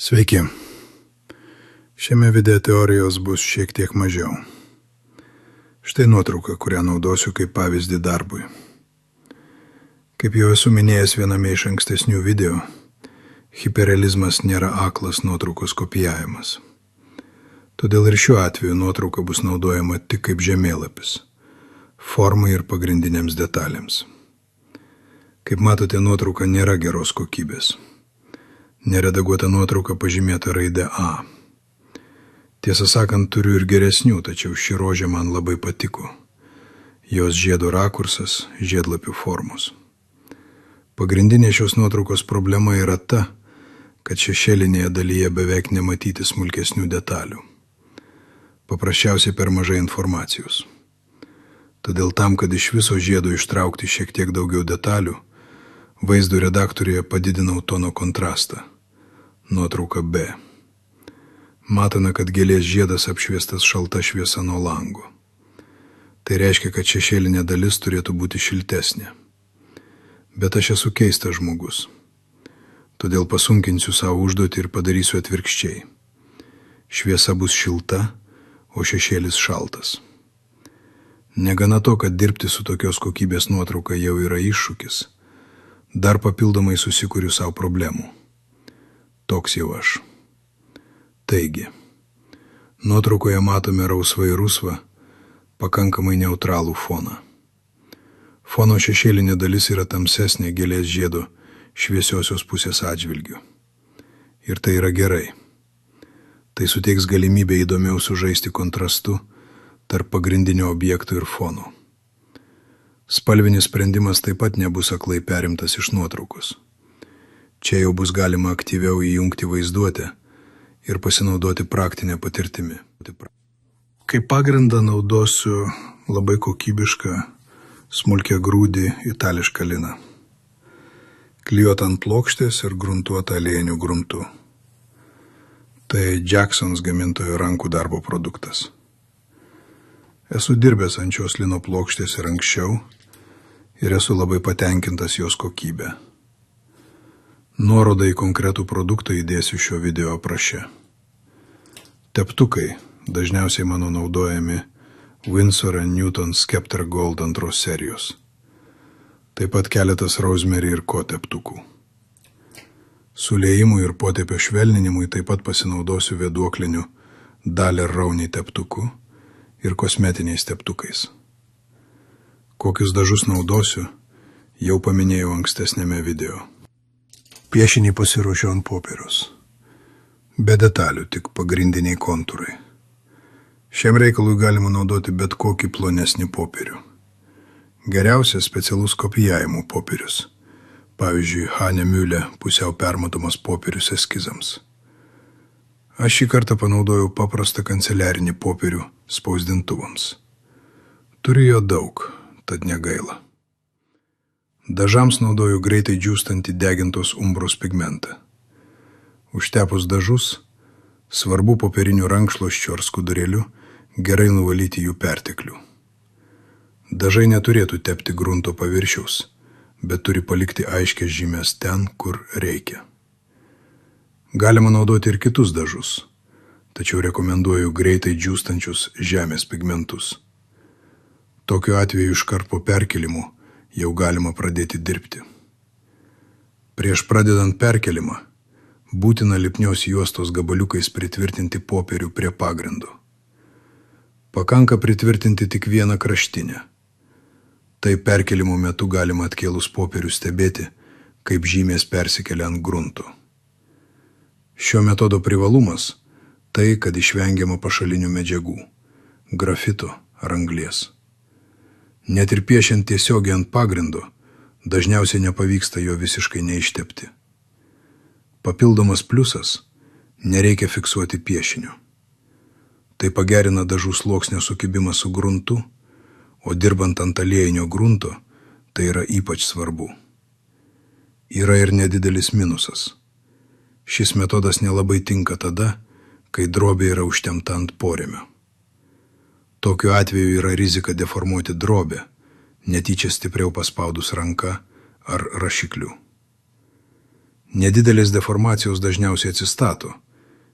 Sveiki. Šiame video teorijos bus šiek tiek mažiau. Štai nuotrauka, kurią naudosiu kaip pavyzdį darbui. Kaip jau esu minėjęs viename iš ankstesnių video, hiperrealizmas nėra aklas nuotraukos kopijavimas. Todėl ir šiuo atveju nuotrauka bus naudojama tik kaip žemėlapis, formai ir pagrindinėms detalėms. Kaip matote, nuotrauka nėra geros kokybės. Neredaguota nuotrauka pažymėta raide A. Tiesą sakant, turiu ir geresnių, tačiau ši rožė man labai patiko. Jos žiedo rakursas, žiedlapių formos. Pagrindinė šios nuotraukos problema yra ta, kad šešėlinėje dalyje beveik nematyti smulkesnių detalių. Paprasčiausiai per mažai informacijos. Todėl tam, kad iš viso žiedo ištraukti šiek tiek daugiau detalių, vaizdo redaktoriuje padidinau tono kontrastą. Nuotrauka B. Matome, kad gėlės žiedas apšviestas šalta šviesa nuo lango. Tai reiškia, kad šešėlinė dalis turėtų būti šiltesnė. Bet aš esu keistas žmogus. Todėl pasunkinsiu savo užduotį ir padarysiu atvirkščiai. Šviesa bus šilta, o šešėlis šaltas. Negana to, kad dirbti su tokios kokybės nuotrauka jau yra iššūkis, dar papildomai susikuriu savo problemų. Toks jau aš. Taigi, nuotraukoje matome rausvai rusvą, pakankamai neutralų foną. Fono šešėlinė dalis yra tamsesnė gėlės žiedo šviesiosios pusės atžvilgiu. Ir tai yra gerai. Tai suteiks galimybę įdomiau sužaisti kontrastu tarp pagrindinio objekto ir fono. Spalvinis sprendimas taip pat nebus aklai perimtas iš nuotraukos. Čia jau bus galima aktyviau įjungti vaizduotę ir pasinaudoti praktinę patirtimi. Kaip pagrindą naudosiu labai kokybišką smulkiagrūdį itališką liną, klijuotą ant plokštės ir gruntuotą aliejiniu gruntu. Tai Jacksons gamintojo rankų darbo produktas. Esu dirbęs ant šios lino plokštės ir anksčiau ir esu labai patenkintas jos kokybę. Nuorodą į konkretų produktą įdėsiu šio video apraše. Teptukai dažniausiai mano naudojami Winsor & Newton Scepter Gold antros serijos. Taip pat keletas Rosemary ir Co teptukų. Suliejimui ir potėpio švelninimui taip pat pasinaudosiu vėduokliniu Daler Rauniai teptuku ir kosmetiniais teptukais. Kokius dažus naudosiu, jau paminėjau ankstesnėme video. Piešinį pasiruošiu ant popieriaus. Be detalių, tik pagrindiniai kontūrai. Šiam reikalui galima naudoti bet kokį plonesnį popierių. Geriausias specialus kopijavimo popierius. Pavyzdžiui, Hahnemühle pusiau permatomas popierius eskizams. Aš šį kartą panaudojau paprastą kanceliarinį popierių spausdintuvams. Turiu jo daug, tad negaila. Dažams naudoju greitai džiūstantį degintos umbros pigmentą. Užtepus dažus, svarbu popieriniu rankšluosčiu ar skudurėliu gerai nuvalyti jų perteklių. Dažai neturėtų tepti grunto paviršiaus, bet turi palikti aiškias žymes ten, kur reikia. Galima naudoti ir kitus dažus, tačiau rekomenduoju greitai džiūstančius žemės pigmentus. Tokiu atveju iškart po perkėlimo jau galima pradėti dirbti. Prieš pradedant perkėlimą, būtina lipnios juostos gabaliukais pritvirtinti popierių prie pagrindo. Pakanka pritvirtinti tik vieną kraštinę. Tai perkėlimo metu galima atkėlus popierių stebėti, kaip žymės persikelia ant grunto. Šio metodo privalumas – tai, kad išvengiama pašalinių medžiagų – grafito ar anglies. Net ir piešiant tiesiogiai ant pagrindo, dažniausiai nepavyksta jo visiškai neištepti. Papildomas pliusas – nereikia fiksuoti piešinio. Tai pagerina dažų sluoksnio sukibimą su gruntu, o dirbant ant aliejinio grunto tai yra ypač svarbu. Yra ir nedidelis minusas. Šis metodas nelabai tinka tada, kai drobė yra užtempta ant porėmio. Tokiu atveju yra rizika deformuoti drobę, netyčia stipriau paspaudus ranką ar rašikliu. Nedidelės deformacijos dažniausiai atsistato,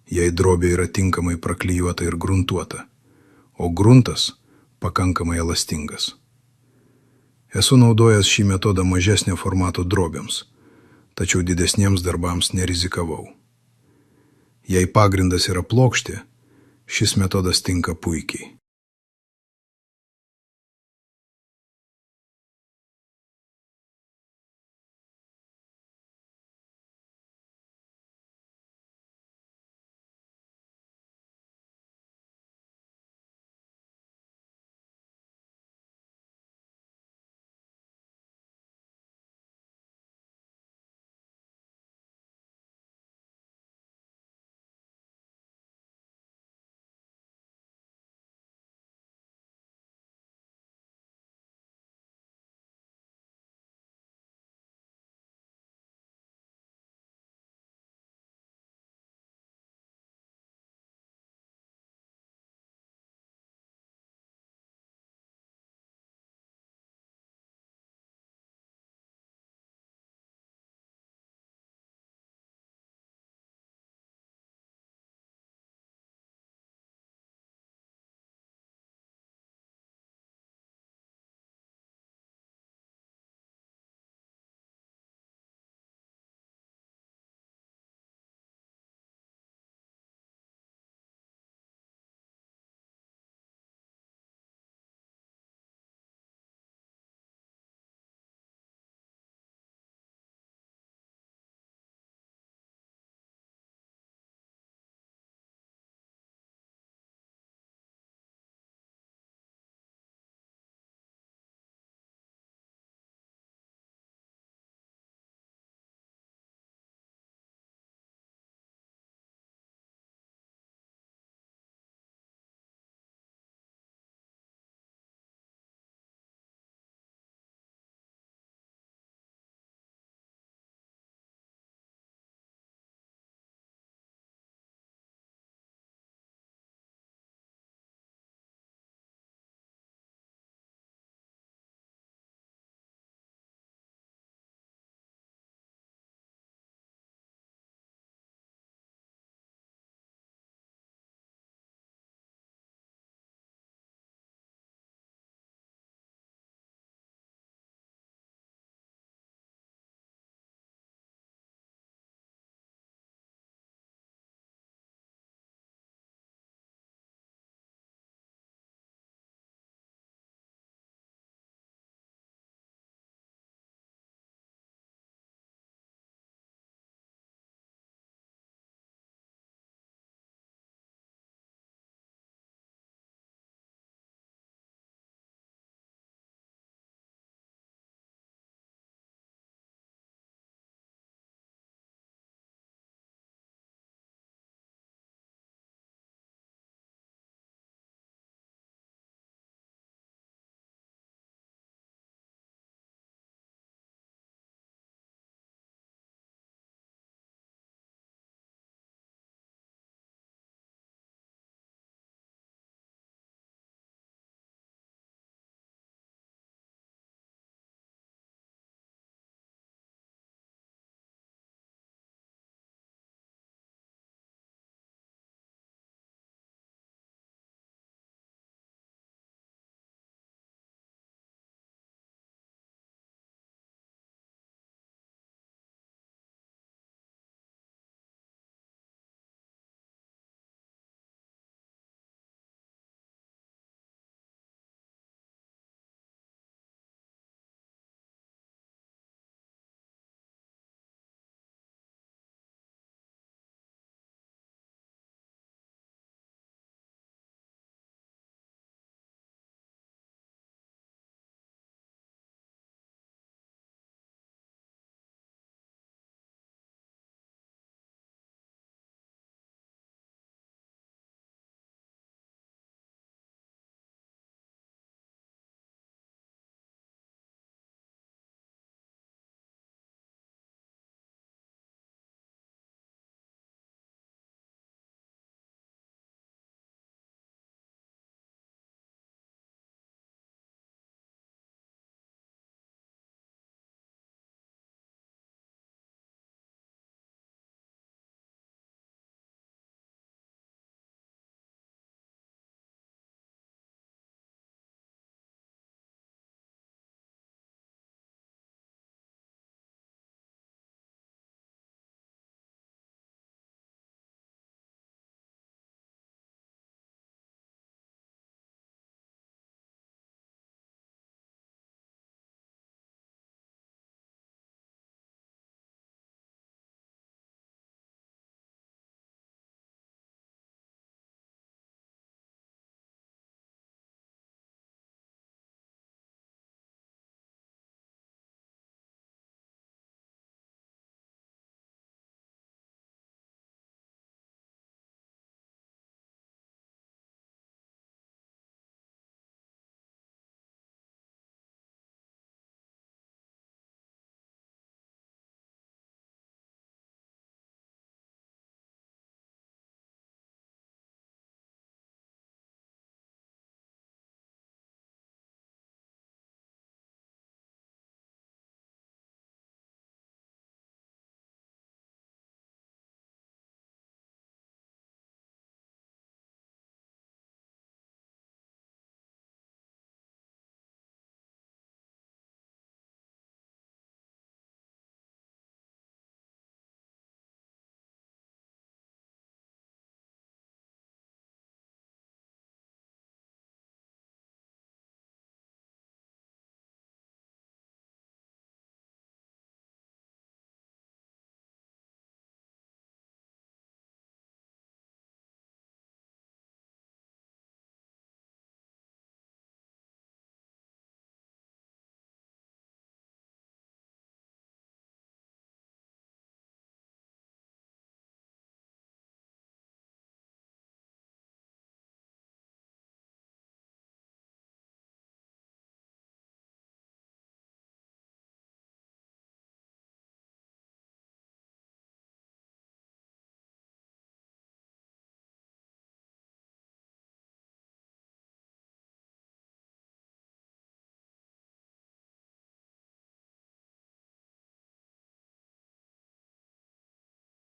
jei drobė yra tinkamai praklijuota ir gruntuota, o gruntas pakankamai elastingas. Esu naudojęs šį metodą mažesnio formato drobėms, tačiau didesniems darbams nerizikavau. Jei pagrindas yra plokštė, šis metodas tinka puikiai.